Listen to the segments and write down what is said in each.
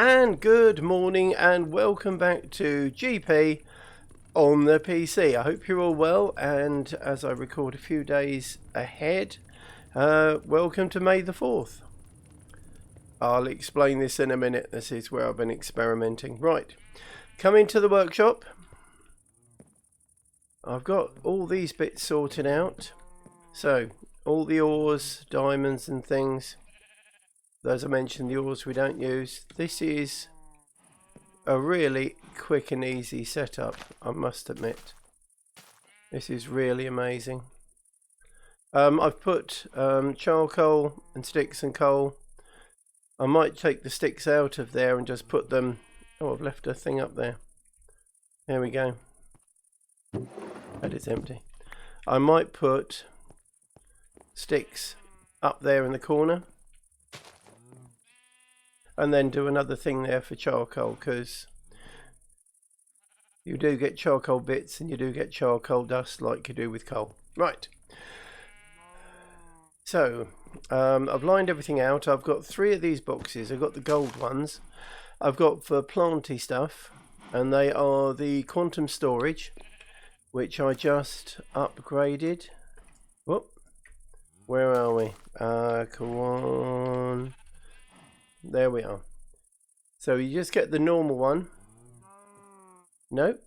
And good morning and welcome back to GP on the PC. I hope you're all well, and as I record a few days ahead, welcome to May the 4th. I'll explain this in a minute. This is where I've been experimenting. Right, coming to the workshop. I've got all these bits sorted out. So, all the ores, diamonds and things. As I mentioned, the ores we don't use. This is a really quick and easy setup, I must admit. This is really amazing. I've put charcoal and sticks and coal. I might take the sticks out of there and just put them... Oh, I've left a thing up there. There we go. And it's empty. I might put sticks up there in the corner. And then do another thing there for charcoal, because you do get charcoal bits and you do get charcoal dust like you do with coal. Right. So, I've lined everything out. I've got 3 of these boxes. I've got the gold ones. I've got for planty stuff, and they are the quantum storage, which I just upgraded. Whoop. Where are we? Come on. There we are. So you just get the normal one. Nope.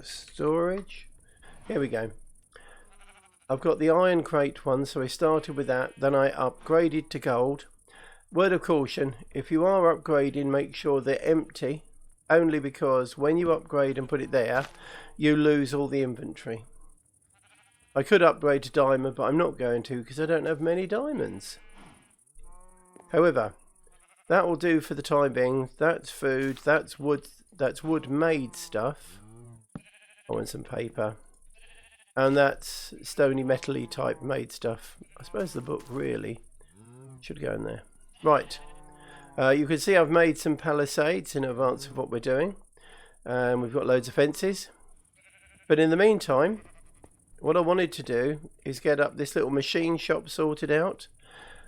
Storage. Here we go. I've got the iron crate one, so I started with that. Then I upgraded to gold. Word of caution, if you are upgrading, make sure they're empty. Only because when you upgrade and put it there, you lose all the inventory. I could upgrade to diamond, but I'm not going to because I don't have many diamonds. However, that will do for the time being. That's food, that's wood made stuff. I want some paper. And that's stony metal-y type made stuff. I suppose the book really should go in there. Right. You can see I've made some palisades in advance of what we're doing. We've got loads of fences. But in the meantime, what I wanted to do is get up this little machine shop sorted out,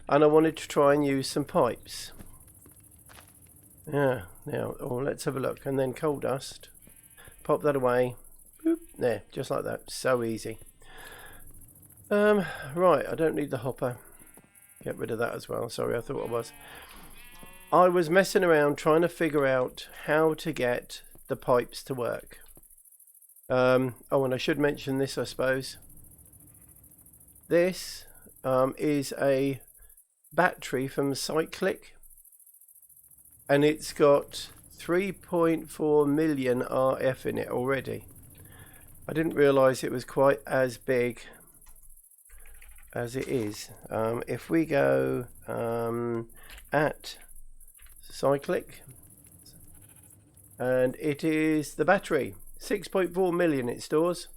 and I wanted to try and use some pipes. Yeah, now, let's have a look. And then coal dust. Pop that away. Boop, there, just like that. So easy. Right, I don't need the hopper. Get rid of that as well. Sorry, I thought I was. I was messing around trying to figure out how to get the pipes to work. Oh, and I should mention this, I suppose. This is a battery from Cyclic, and it's got 3.4 million RF in it already. I didn't realise it was quite as big as it is. If we go at Cyclic, and it is the battery. 6.4 million it stores.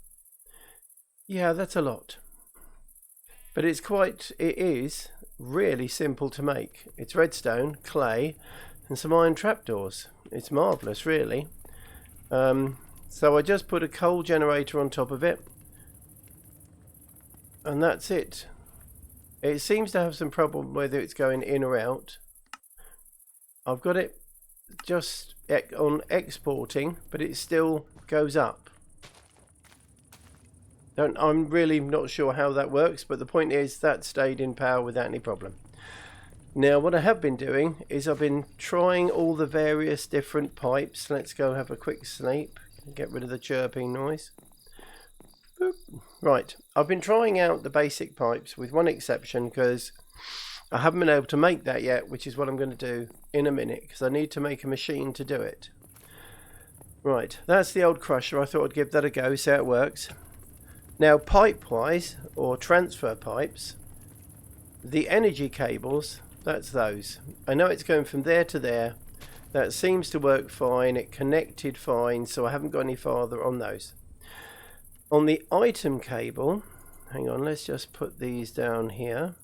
Yeah, that's a lot. But it is really simple to make. It's redstone, clay, and some iron trapdoors. It's marvellous, really. So I just put a coal generator on top of it. And that's it. It seems to have some problem whether it's going in or out. I've got it just on exporting, but it still goes up. I'm really not sure how that works, but the point is that stayed in power without any problem. Now what I have been doing is I've been trying all the various different pipes. Let's go have a quick sleep, get rid of the chirping noise. Boop. Right, I've been trying out the basic pipes with one exception, because I haven't been able to make that yet, which is what I'm going to do in a minute, because I need to make a machine to do it. Right, that's the old crusher. I thought I'd give that a go, see how it works. Now, pipe-wise, or transfer pipes, the energy cables, that's those. I know it's going from there to there. That seems to work fine. It connected fine, so I haven't got any farther on those. On the item cable, hang on, let's just put these down here.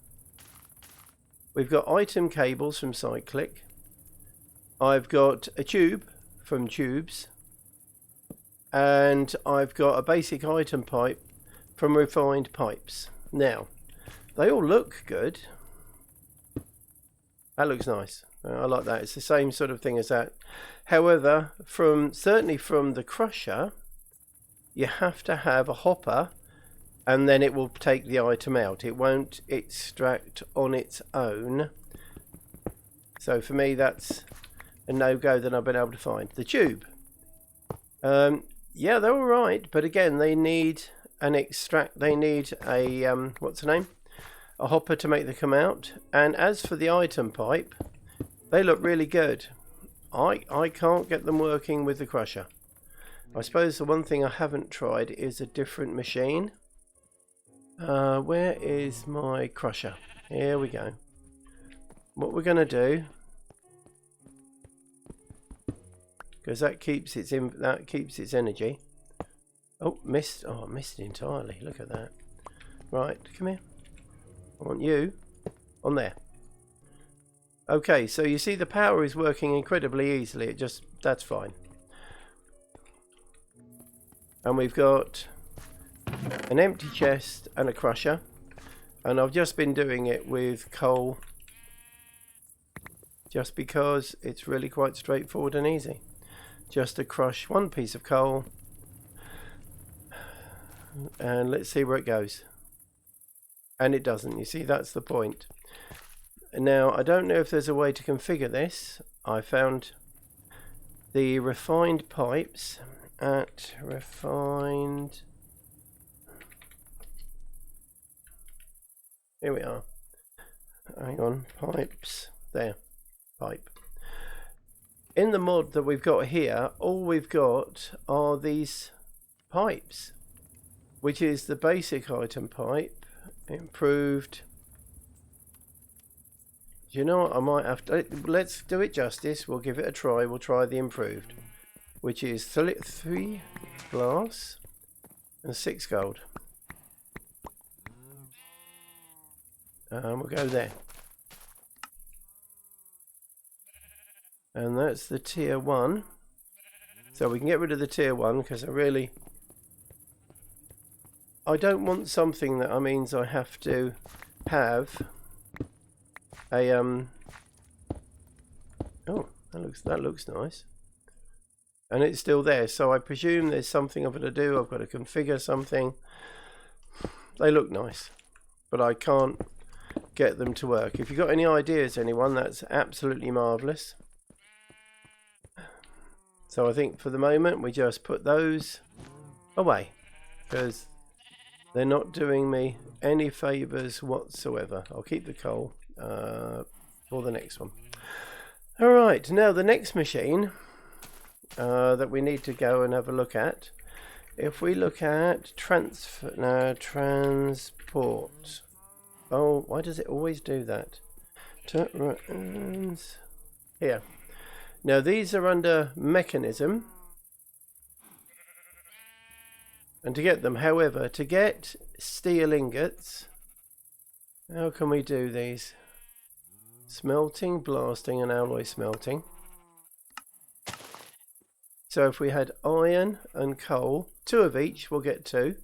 We've got item cables from Cyclic. I've got a tube from Tubes. And I've got a basic item pipe from Refined Pipes. Now, They all look good. That looks nice. I like that. It's the same sort of thing as that. However, certainly from the crusher, you have to have a hopper, and then it will take the item out. It won't extract on its own. So for me, that's a no-go that I've been able to find. The tube. Yeah, they're all right, but again, they need an extract. They need a what's the name? A hopper to make them come out. And as for the item pipe, they look really good. I can't get them working with the crusher. I suppose the one thing I haven't tried is a different machine. Where is my crusher? Here we go. What we're going to do, because that keeps its energy. Oh, missed! Oh, I missed it entirely. Look at that. Right, come here. I want you on there. Okay, so you see the power is working incredibly easily. That's fine. And we've got an empty chest and a crusher, and I've just been doing it with coal just because it's really quite straightforward and easy. Just to crush one piece of coal, and let's see where it goes. And it doesn't. You see, that's the point. Now, I don't know if there's a way to configure this. I found the refined pipes at refined. Here we are. Hang on, pipes. There, pipe. In the mod that we've got here, all we've got are these pipes, which is the basic item pipe, improved. You know what, I might have to, let's do it justice, we'll give it a try, we'll try the improved, which is 3 glass and 6 gold. We'll go there. And that's the tier 1. So we can get rid of the tier 1 because I don't want something that means I have to have a oh, that looks nice. And it's still there, so I presume there's something I've got to do. I've got to configure something. They look nice, but I can't get them to work. If you've got any ideas, anyone, that's absolutely marvellous. So I think for the moment we just put those away because they're not doing me any favours whatsoever. I'll keep the coal for the next one. Alright, now the next machine that we need to go and have a look at. If we look at transport. Oh, why does it always do that? Here. Now these are under mechanism. And to get them, however, to get steel ingots, how can we do these? Smelting, blasting and alloy smelting. So if we had iron and coal, 2 of each, we'll get 2.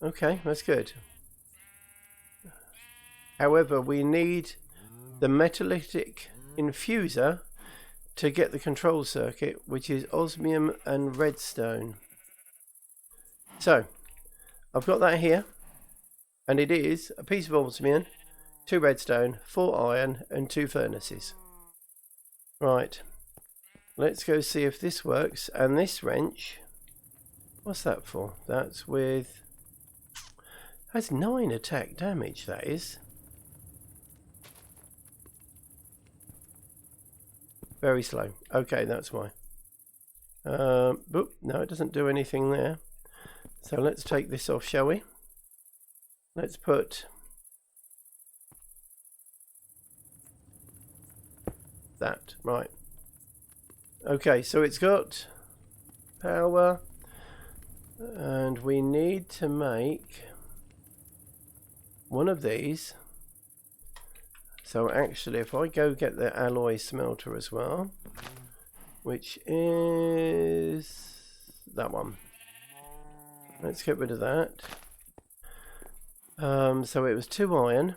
Okay, that's good. However, we need the metallitic infuser to get the control circuit, which is osmium and redstone. So, I've got that here, and it is a piece of osmium, 2 redstone, 4 iron, and 2 furnaces. Right, let's go see if this works. And this wrench, what's that for? That's with, has 9 attack damage, that is. Very slow. Okay, that's why. Boop, no, it doesn't do anything there. So let's take this off, shall we? Let's put that, right. Okay, so it's got power, and we need to make one of these. So actually, if I go get the alloy smelter as well, which is that one. Let's get rid of that. So it was 2 iron.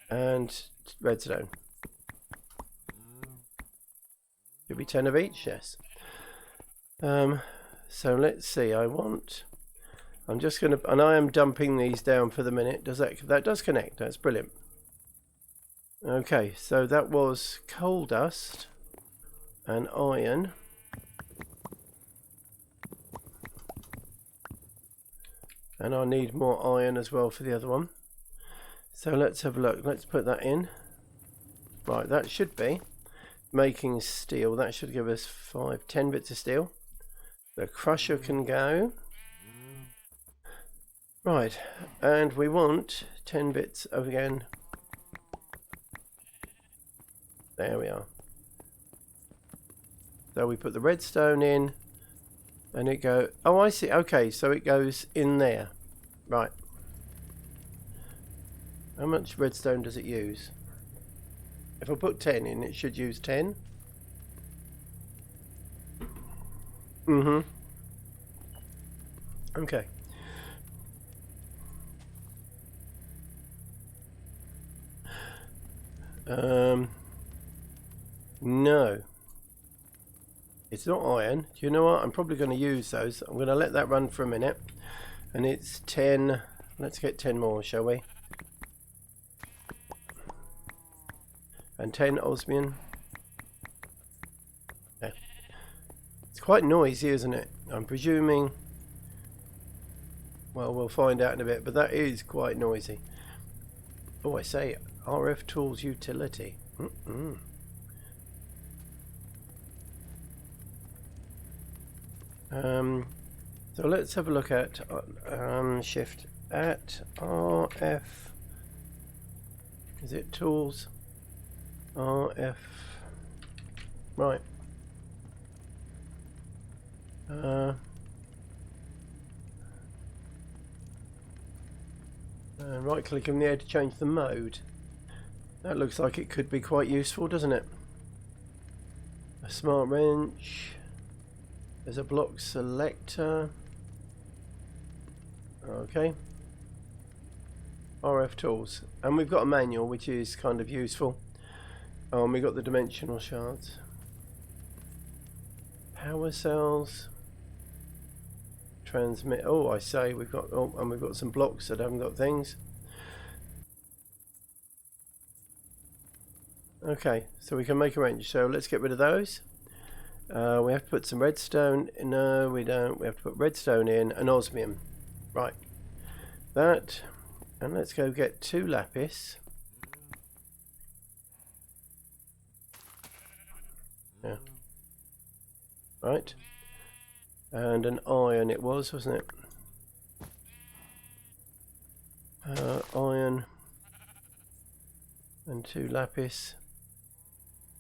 And redstone. Should be 10 of each, yes. So let's see, I'm just going to, and I am dumping these down for the minute. That does connect, that's brilliant. Okay, so that was coal dust and iron. And I need more iron as well for the other one. So let's have a look, let's put that in. Right, that should be making steel. That should give us 10 bits of steel. The crusher can go. Right, and we want 10 bits of, again. There we are. So we put the redstone in, and it go. Oh, I see. Okay, so it goes in there. Right. How much redstone does it use? If I put 10 in, it should use 10. Okay. No. It's not iron. Do you know what? I'm probably going to use those. I'm going to let that run for a minute. And it's 10. Let's get 10 more, shall we? And 10 osmium. Yeah. It's quite noisy, isn't it? I'm presuming. Well, we'll find out in a bit, but that is quite noisy. Oh, I say RF Tools Utility. So let's have a look at shift at RF. Is it tools? RF. Right. Right click in the air to change the mode. That looks like it could be quite useful, doesn't it? A smart wrench. There's a block selector. Okay. RF tools. And we've got a manual, which is kind of useful. And we've got the dimensional shards. Power cells. Transmit. Oh, I say we've got. Oh, and we've got some blocks that haven't got things. Okay, so we can make a wrench. So let's get rid of those. We have to put some redstone. No, we don't. We have to put redstone in and osmium. Right. That. And let's go get 2 lapis. Yeah. Right. And an iron it was, wasn't it? Iron. And 2 lapis.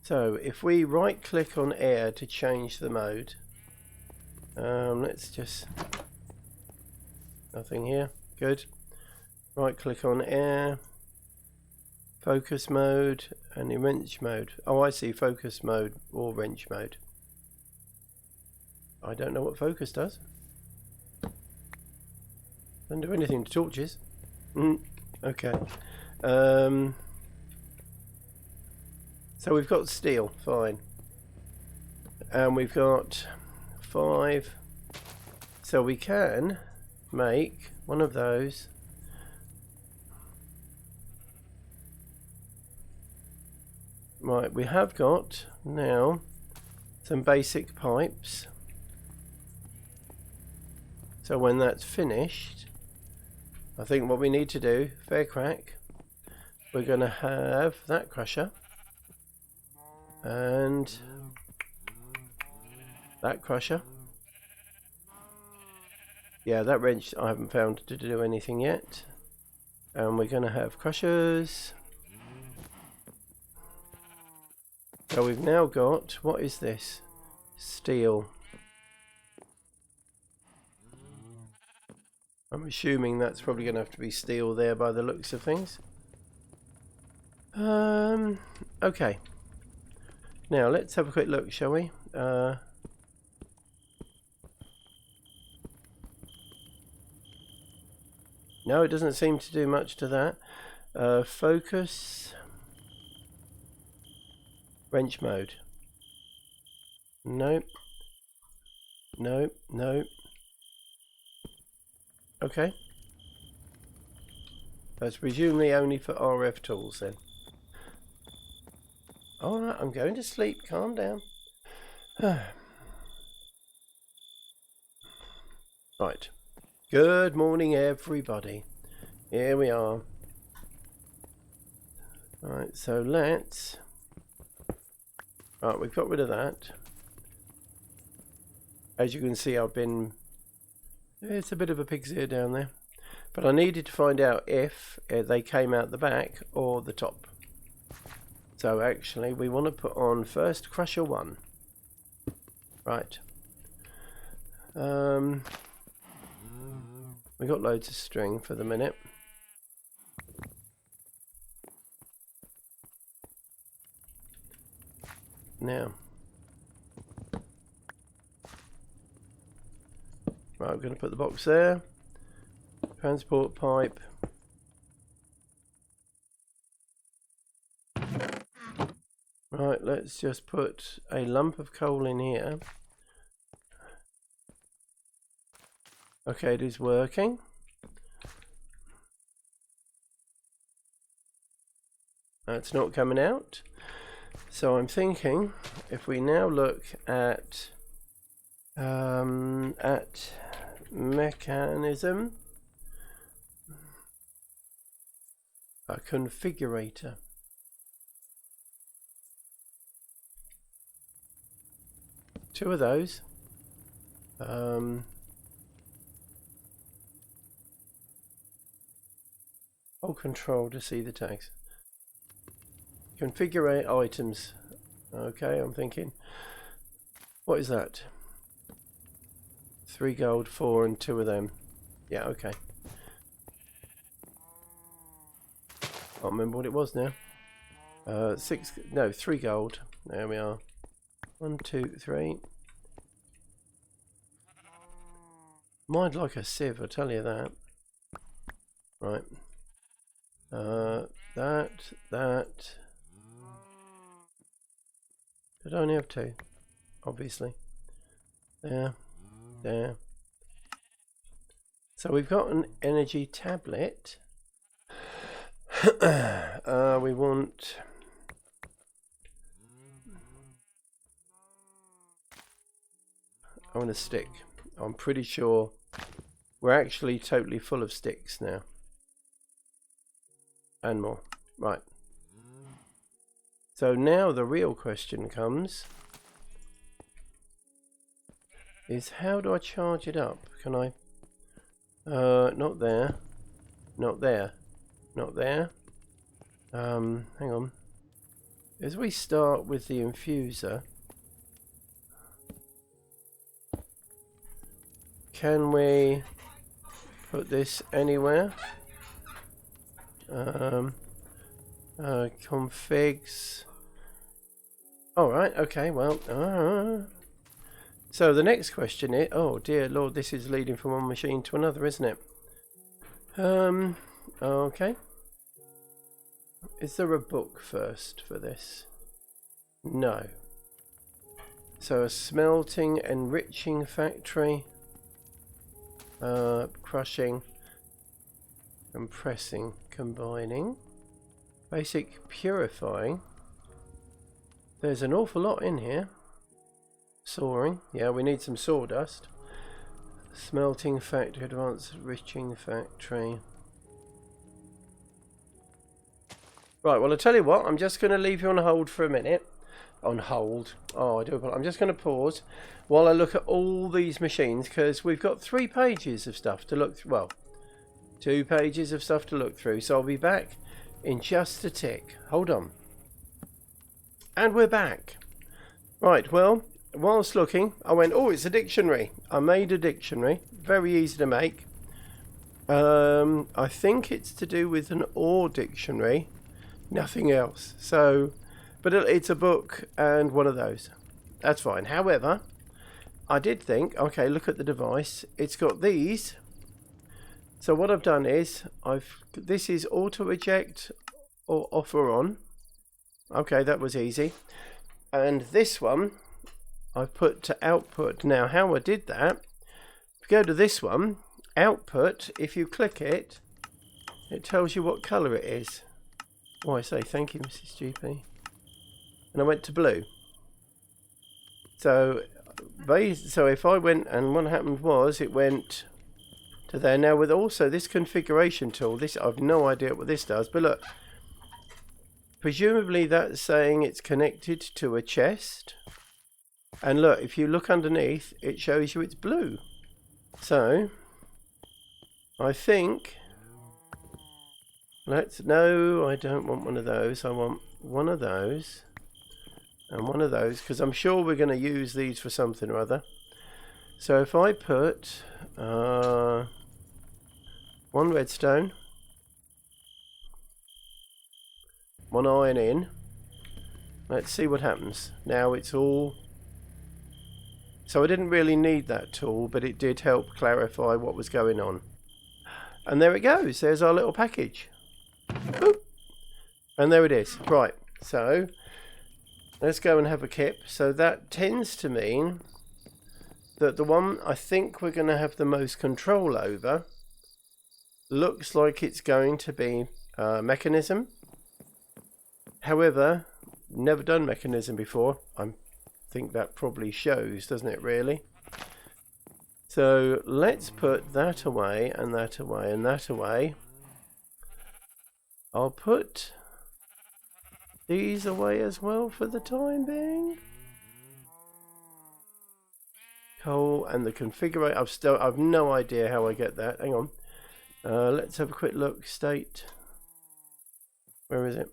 So if we right click on air to change the mode, let's just, nothing here, good. Right click on air, focus mode and the wrench mode. Oh, I see, focus mode or wrench mode. I don't know what focus does. Doesn't do anything to torches. Okay. So we've got steel, fine. And we've got 5. So we can make one of those. Right, we have got now some basic pipes. So when that's finished, I think what we need to do, fair crack, we're going to have that crusher. And that crusher. Yeah, that wrench I haven't found to do anything yet. And we're going to have crushers. So we've now got, what is this? Steel. I'm assuming that's probably going to have to be steel there by the looks of things. Okay. Now let's have a quick look, shall we? No, it doesn't seem to do much to that. Focus. Wrench mode. Nope. Nope. Nope. Okay. That's presumably only for RF tools then. Alright, I'm going to sleep. Calm down. Right. Good morning, everybody. Here we are. Alright, so let's... Right, we've got rid of that. As you can see, I've been... It's a bit of a pig's ear down there. But I needed to find out if they came out the back or the top. So actually, we want to put on first Crusher 1. Right. We got loads of string for the minute. Now, right, I'm going to put the box there. Transport pipe. Right, let's just put a lump of coal in here. Okay, it is working. That's not coming out. So I'm thinking if we now look at mechanism, a configurator. Two of those. Hold control to see the tags. Configure items. Okay, I'm thinking. What is that? 3 gold, 4 and 2 of them. Yeah, okay. Can't remember what it was now. 3 gold. There we are. 1, 2, 3. Mine's like a sieve, I tell you that. Right. That. Did I only have 2? Obviously. There. So we've got an energy tablet. We want... I want a stick. I'm pretty sure we're actually totally full of sticks now. And more. Right. So now the real question comes is how do I charge it up? Can I? Not there. Not there. Not there. Hang on. As we start with the infuser, can we put this anywhere? Configs. Alright, okay, well. So the next question is, oh dear lord, this is leading from one machine to another, isn't it? Okay. Is there a book first for this? No. So a smelting, enriching factory, crushing, compressing, combining, basic purifying. There's an awful lot in here. Sawing, yeah, we need some sawdust. Smelting factory, advanced enriching factory. Right, well, I'll tell you what, I'm just going to leave you on hold for a minute. On hold. Oh, I do apologize. I'm just going to pause while I look at all these machines, because we've got 3 pages of stuff to look through. Well, 2 pages of stuff to look through. So I'll be back in just a tick. Hold on. And we're back. Right, well, whilst looking, I went, oh, it's a dictionary. I made a dictionary. Very easy to make. I think it's to do with an ore dictionary. Nothing else. So, but it's a book and one of those. That's fine. However, I did think, okay, look at the device. It's got these So what I've done is this is auto eject or off or on. Okay, that was easy. And this one I've put to output. Now how I did that, if you go to this one, output, if you click it, it tells you what colour it is. Oh, I say thank you, Mrs. GP. And I went to blue. So if I went, and what happened was it went to there. Now with also this configuration tool, this I've no idea what this does, but look, presumably that's saying it's connected to a chest. And look, if you look underneath, it shows you it's blue. So I think no, I don't want one of those. I want one of those and one of those, because I'm sure we're going to use these for something or other. So if I put one redstone, one iron in, let's see what happens. Now it's all... So I didn't really need that tool, but it did help clarify what was going on. And there it goes. There's our little package. Boop. And there it is. Right. So let's go and have a kip. So that tends to mean that the one I think we're going to have the most control over looks like it's going to be mechanism. However, never done mechanism before. I think that probably shows, doesn't it, really? So let's put that away and that away and that away. I'll put these away as well for the time being. Coal and the configurator. I've no idea how I get that. Hang on. Let's have a quick look. State. Where is it?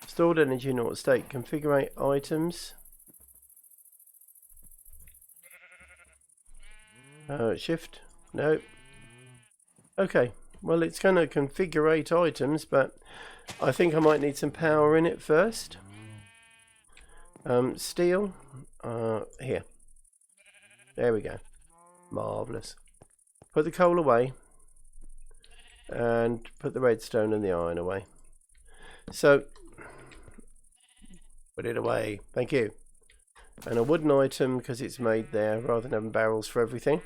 Stored energy not state. Configure items. Shift. No. Okay. Well, it's going to configure items, but I think I might need some power in it first. Steel. Here. There we go. Marvellous. Put the coal away. And put the redstone and the iron away. So, put it away. Thank you. And a wooden item, because it's made there, rather than having barrels for everything.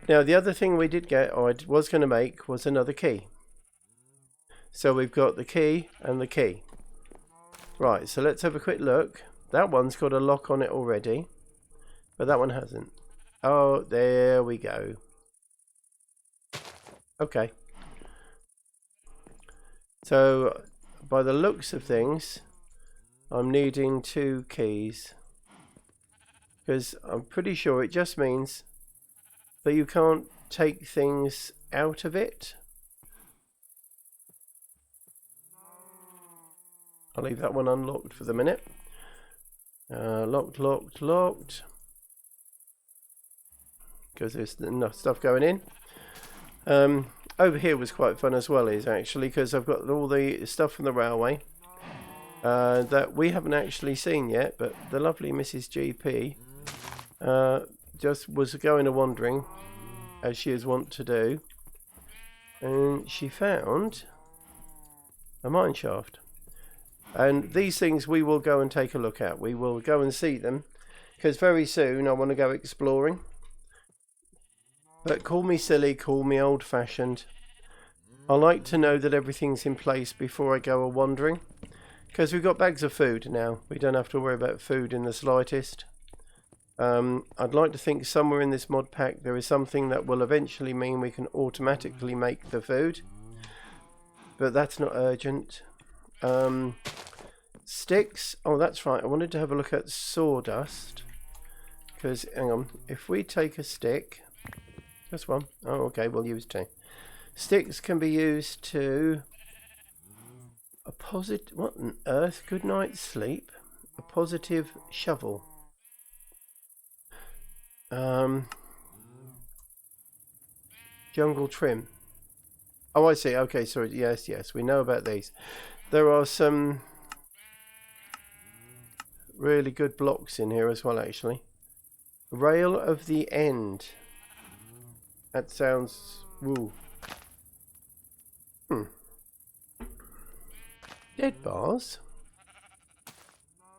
Now, the other thing we did get, or I was going to make, was another key. So we've got the key and the key. Right, so let's have a quick look. That one's got a lock on it already, but that one hasn't. Oh, there we go. Okay. So, by the looks of things, I'm needing 2 keys. Because I'm pretty sure it just means that you can't take things out of it. I'll leave that one unlocked for the minute. Locked, locked, locked. Because there's enough stuff going in. Over here was quite fun as well, is actually, because I've got all the stuff from the railway that we haven't actually seen yet, but the lovely Mrs. GP just was going a wandering, as she is wont to do, and she found a mine shaft. And these things we will go and take a look at. We will go and see them, because very soon I want to go exploring. But call me silly, call me old-fashioned. I like to know that everything's in place before I go a-wandering. Because we've got bags of food now. We don't have to worry about food in the slightest. I'd like to think somewhere in this mod pack there is something that will eventually mean we can automatically make the food. But that's not urgent. Sticks. Oh, that's right. I wanted to have a look at sawdust. Because, hang on. If we take a stick... Just one. Oh, okay. We'll use 2. Sticks can be used to... A positive... What on earth? Good night's sleep. A positive shovel. Jungle trim. Oh, I see. Okay, sorry. Yes, yes. We know about these. There are some really good blocks in here as well, actually. Rail of the end. That sounds... Woo. Dead bars?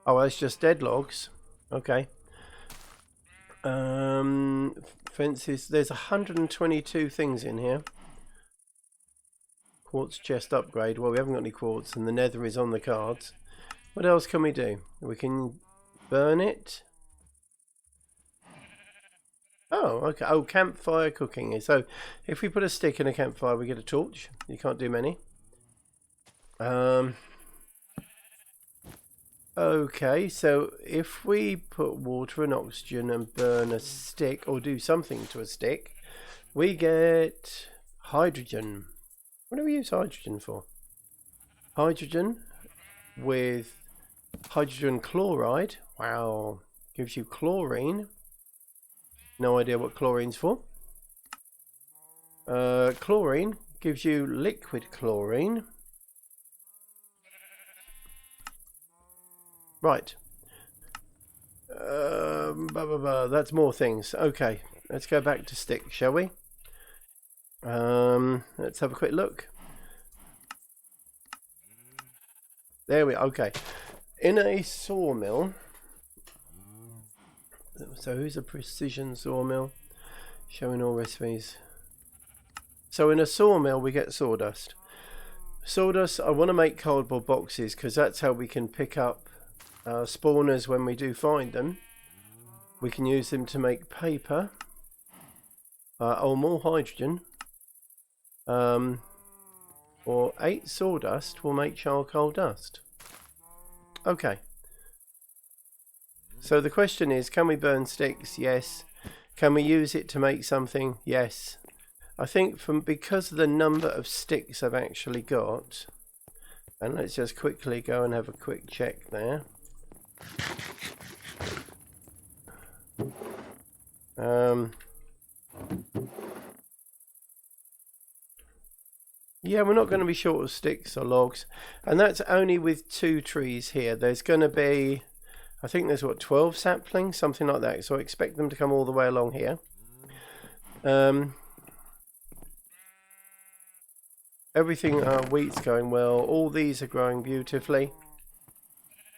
Oh, that's just dead logs. Okay. Fences. There's 122 things in here. Quartz chest upgrade. Well, we haven't got any quartz, and the nether is on the cards. What else can we do? We can burn it. Oh, okay. Oh, campfire cooking. So, if we put a stick in a campfire, we get a torch. You can't do many. Okay, so if we put water and oxygen and burn a stick, or do something to a stick, we get hydrogen. What do we use hydrogen for? Hydrogen with hydrogen chloride. Wow, gives you chlorine. No idea what chlorine's for. Chlorine gives you liquid chlorine. Right. That's more things. Okay, let's go back to stick, shall we? Let's have a quick look. There we are. Okay. In a sawmill. So who's a precision sawmill? Showing all recipes. So in a sawmill we get sawdust. Sawdust, I want to make cardboard boxes because that's how we can pick up spawners when we do find them. We can use them to make paper or more hydrogen, or 8 sawdust will make charcoal dust. Okay, so the question is, can we burn sticks? Yes. Can we use it to make something? Yes. I think because of the number of sticks I've actually got, and let's just quickly go and have a quick check there. Yeah, we're not going to be short of sticks or logs, and that's only with 2 trees here. There's going to be, I think there's what, 12 saplings, something like that, so I expect them to come all the way along here. Everything, wheat's going well, all these are growing beautifully.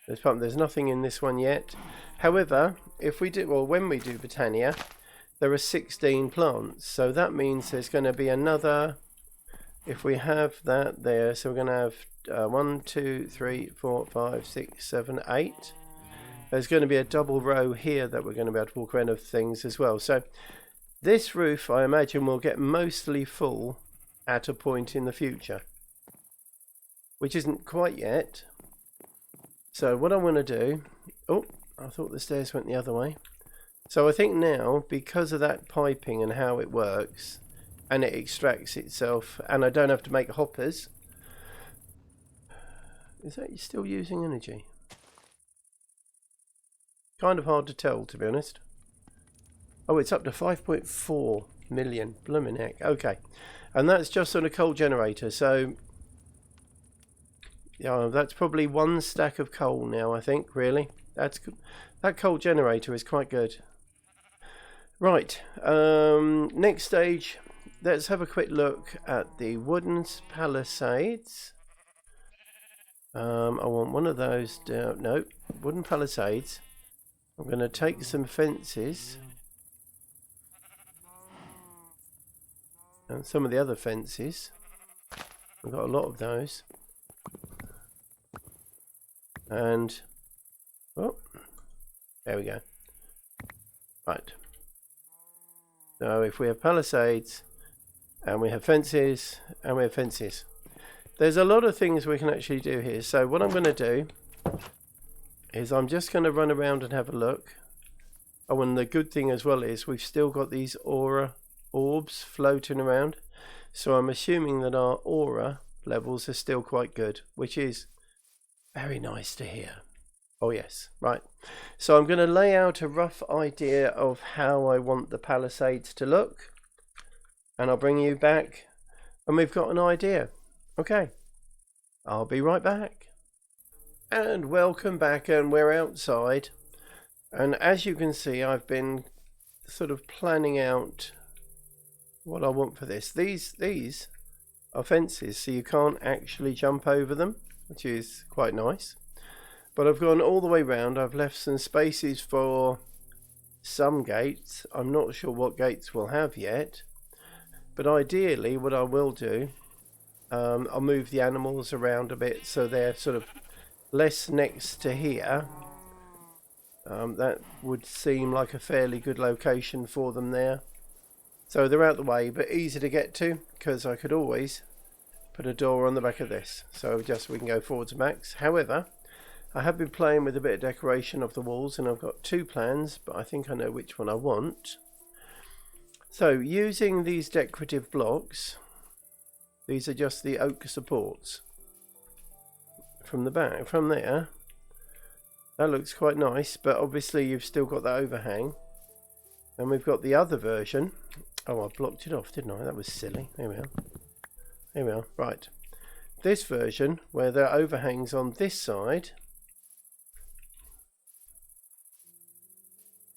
There's nothing in this one yet. However, if we do, well, when we do Britannia, there are 16 plants, so that means there's going to be another. If we have that there, so we're going to have 1, 2, 3, 4, 5, 6, 7, 8. There's going to be a double row here that we're going to be able to walk around of things as well. So this roof, I imagine, will get mostly full at a point in the future, which isn't quite yet. So what I want to do, oh, I thought the stairs went the other way. So I think now, because of that piping and how it works, and it extracts itself, and I don't have to make hoppers. Is that still using energy? Kind of hard to tell, to be honest. Oh, it's up to 5.4 million. Blooming heck. Okay. And that's just on a coal generator, so yeah, that's probably 1 stack of coal now, I think, really. That coal generator is quite good. Right, next stage, let's have a quick look at the wooden palisades. I want one of those down. Nope, wooden palisades. I'm going to take some fences and some of the other fences. We've got a lot of those. And, oh, there we go. Right. So if we have palisades, and we have fences, and we have fences, there's a lot of things we can actually do here. So what I'm going to do is I'm just going to run around and have a look. Oh, and the good thing as well is we've still got these aura orbs floating around. So I'm assuming that our aura levels are still quite good, which is very nice to hear. Oh yes, right. So I'm going to lay out a rough idea of how I want the palisades to look, and I'll bring you back when we've got an idea. Okay, I'll be right back. And welcome back, and we're outside, and as you can see, I've been sort of planning out what I want for this. These are fences, so you can't actually jump over them, which is quite nice. But I've gone all the way round. I've left some spaces for some gates. I'm not sure what gates we'll have yet, but ideally what I will do, I'll move the animals around a bit so they're sort of less next to here. That would seem like a fairly good location for them there. So they're out the way, but easy to get to, because I could always put a door on the back of this, so just we can go forwards and backs. However, I have been playing with a bit of decoration of the walls, and I've got two plans, but I think I know which one I want. So using these decorative blocks, these are just the oak supports. From the back, from there, that looks quite nice, but obviously you've still got that overhang. And we've got the other version. Oh, I blocked it off, didn't I? That was silly. There we are. There we are. Right. This version, where there are overhangs on this side,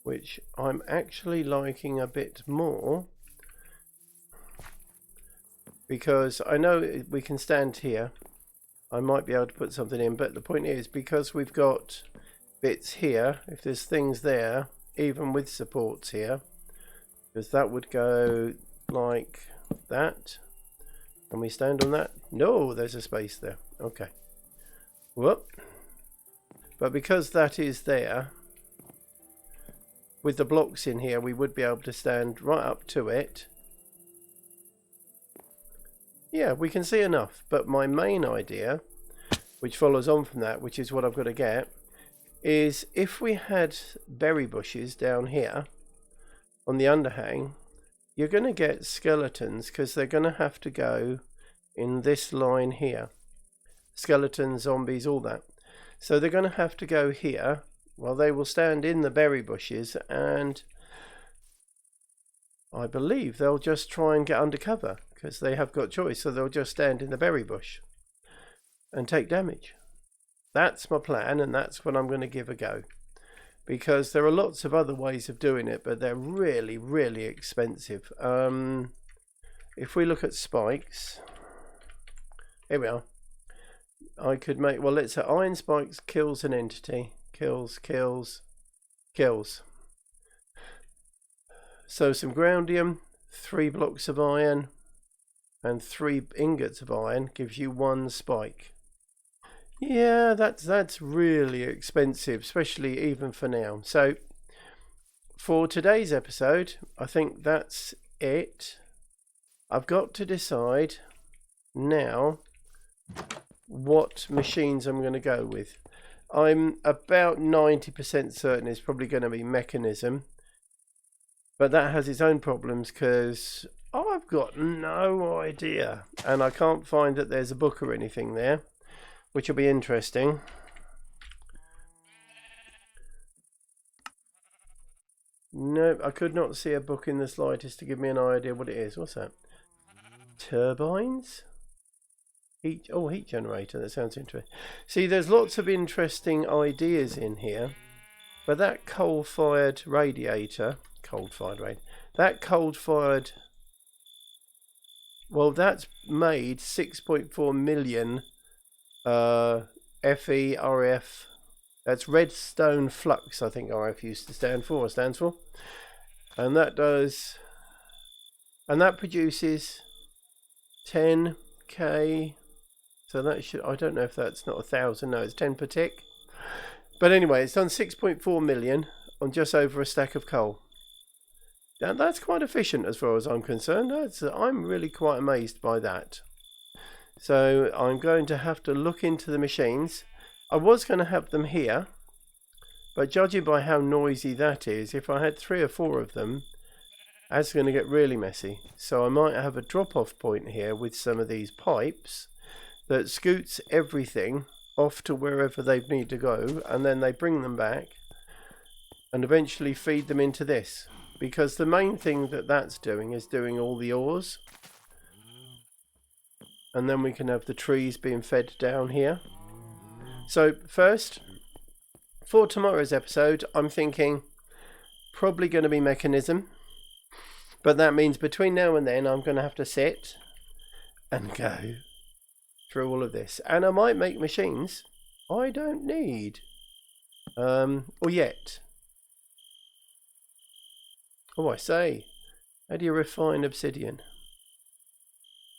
which I'm actually liking a bit more, because I know we can stand here. I might be able to put something in, but the point is, because we've got bits here, if there's things there, even with supports here, because that would go like that. Can we stand on that? No, there's a space there. Okay. Whoop. But because that is there, with the blocks in here, we would be able to stand right up to it. Yeah, we can see enough. But my main idea, which follows on from that, which is what I've got to get, is if we had berry bushes down here on the underhang, you're going to get skeletons, because they're going to have to go in this line here. Skeletons, zombies, all that. So they're going to have to go here. Well, they will stand in the berry bushes, and I believe they'll just try and get undercover, because they have got choice. So they'll just stand in the berry bush and take damage. That's my plan, and that's what I'm going to give a go, because there are lots of other ways of doing it, but they're really, really expensive. If we look at spikes, here we are. I could make, well, let's say iron spikes kills an entity. Kills. So some groundium, 3 blocks of iron, and 3 ingots of iron gives you 1 spike. Yeah, that's really expensive, especially even for now. So for today's episode, I think that's it. I've got to decide now what machines I'm going to go with. I'm about 90% certain it's probably going to be mechanism, but that has its own problems, because I've got no idea, and I can't find that there's a book or anything there, which will be interesting. No, I could not see a book in the slightest to give me an idea what it is. What's that? Turbines? Heat generator. That sounds interesting. See, there's lots of interesting ideas in here, but that coal-fired radiator, that coal-fired, well, that's made 6.4 million FERF. That's redstone flux, I think RF used to stand for, or stands for. And that does, and that produces 10k. So that should, I don't know if that's not 1,000, no, it's 10 per tick. But anyway, it's done 6.4 million on just over a stack of coal. Now that's quite efficient as far as I'm concerned. I'm really quite amazed by that. So I'm going to have to look into the machines. I was going to have them here, but judging by how noisy that is, if I had 3 or 4 of them, that's going to get really messy. So I might have a drop-off point here with some of these pipes that scoots everything off to wherever they need to go, and then they bring them back and eventually feed them into this, because the main thing that's doing is doing all the ores, and then we can have the trees being fed down here. So first, for tomorrow's episode, I'm thinking probably going to be mechanism, But that means between now and then I'm going to have to sit and go through all of this. And I might make machines I don't need. Or yet. Oh, I say. How do you refine obsidian?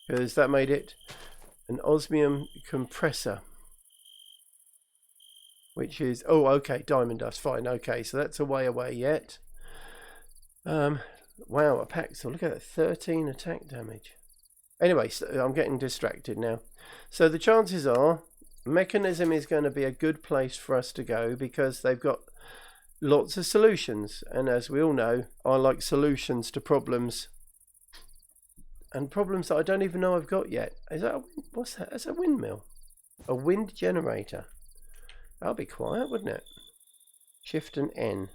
Because that made it an osmium compressor. Which is, oh, okay, diamond dust, fine, okay, so that's a way away yet. Wow, a pack, so look at that, 13 attack damage. Anyway, so I'm getting distracted now. So the chances are, Mechanism is going to be a good place for us to go because they've got lots of solutions. And as we all know, I like solutions to problems. And problems that I don't even know I've got yet. Is that what's that? That's a windmill. A wind generator. That'll be quiet, wouldn't it? Shift and N.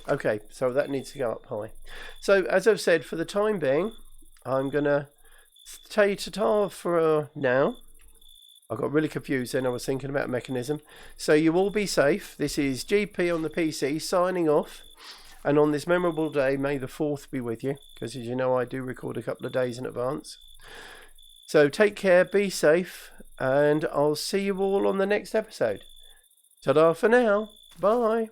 Okay, so that needs to go up high. So as I've said, for the time being, I'm going to stay to for now. I got really confused then. I was thinking about Mechanism. So you all be safe. This is GP on the PC signing off. And on this memorable day, may the 4th be with you. Because as you know, I do record a couple of days in advance. So take care, be safe, and I'll see you all on the next episode. Ta-da for now. Bye.